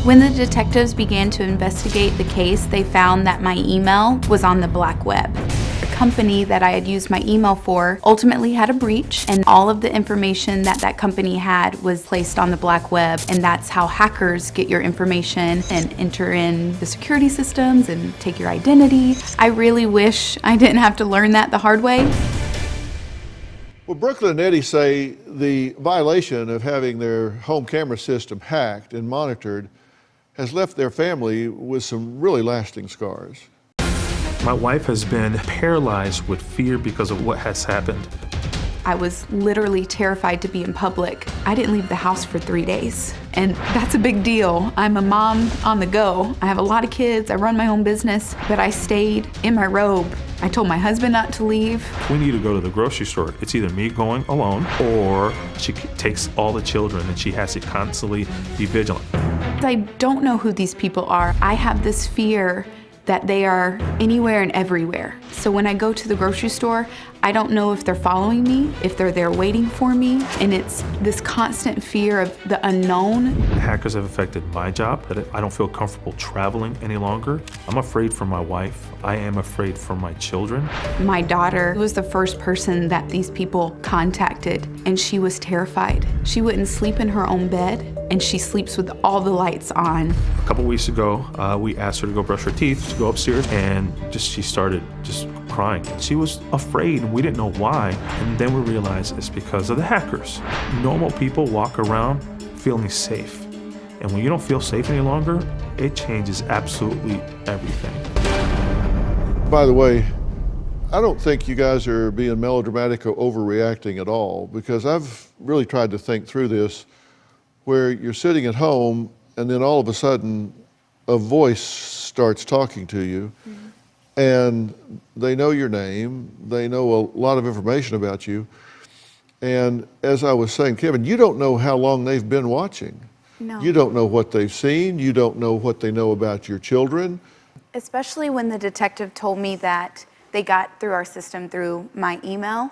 When the detectives began to investigate the case, they found that my email was on the black web. The company that I had used my email for ultimately had a breach, and all of the information that that company had was placed on the black web, and that's how hackers get your information and enter in the security systems and take your identity. I really wish I didn't have to learn that the hard way. Well, Brooklyn and Eddie say the violation of having their home camera system hacked and monitored has left their family with some really lasting scars. My wife has been paralyzed with fear because of what has happened. I was literally terrified to be in public. I didn't leave the house for 3 days, and that's a big deal. I'm a mom on the go. I have a lot of kids, I run my own business, but I stayed in my robe. I told my husband not to leave. We need to go to the grocery store. It's either me going alone or she takes all the children and she has to constantly be vigilant. I don't know who these people are. I have this fear that they are anywhere and everywhere. So when I go to the grocery store, I don't know if they're following me, if they're there waiting for me, and it's this constant fear of the unknown. Hackers have affected my job, that I don't feel comfortable traveling any longer. I'm afraid for my wife. I am afraid for my children. My daughter was the first person that these people contacted, and she was terrified. She wouldn't sleep in her own bed, and she sleeps with all the lights on. A couple weeks ago, we asked her to go brush her teeth, to go upstairs, and she started just crying. She was afraid, and we didn't know why. And then we realized it's because of the hackers. Normal people walk around feeling safe. And when you don't feel safe any longer, it changes absolutely everything. By the way, I don't think you guys are being melodramatic or overreacting at all, because I've really tried to think through this, where you're sitting at home and then all of a sudden a voice starts talking to you. And they know your name, they know a lot of information about you. And as I was saying, Kevin, you don't know how long they've been watching. No. You don't know what they've seen, you don't know what they know about your children. Especially when the detective told me that they got through our system through my email.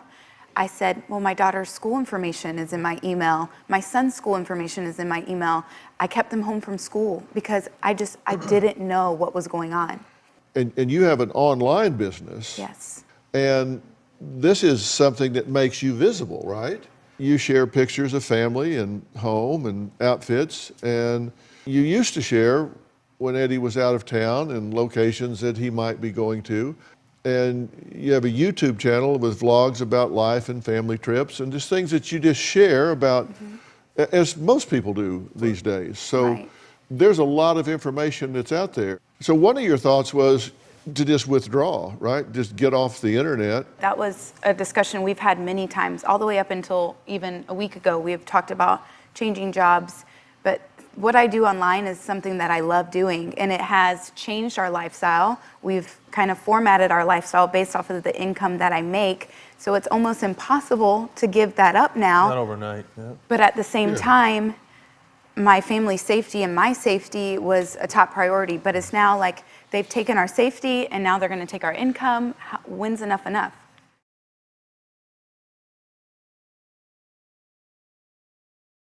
I said, well, my daughter's school information is in my email. My son's school information is in my email. I kept them home from school because I didn't know what was going on. And you have an online business. Yes. And this is something that makes you visible, right? You share pictures of family and home and outfits, and you used to share when Eddie was out of town and locations that he might be going to. And you have a YouTube channel with vlogs about life and family trips and just things that you just share about, as most people do these days. So Right. There's a lot of information that's out there. So one of your thoughts was to just withdraw, right? Just get off the internet. That was a discussion we've had many times, all the way up until even a week ago. We have talked about changing jobs, but what I do online is something that I love doing, and it has changed our lifestyle. We've kind of formatted our lifestyle based off of the income that I make, so it's almost impossible to give that up now. Not overnight, yeah. But at the same time, my family's safety and my safety was a top priority, but it's now like they've taken our safety and now they're gonna take our income. When's enough enough?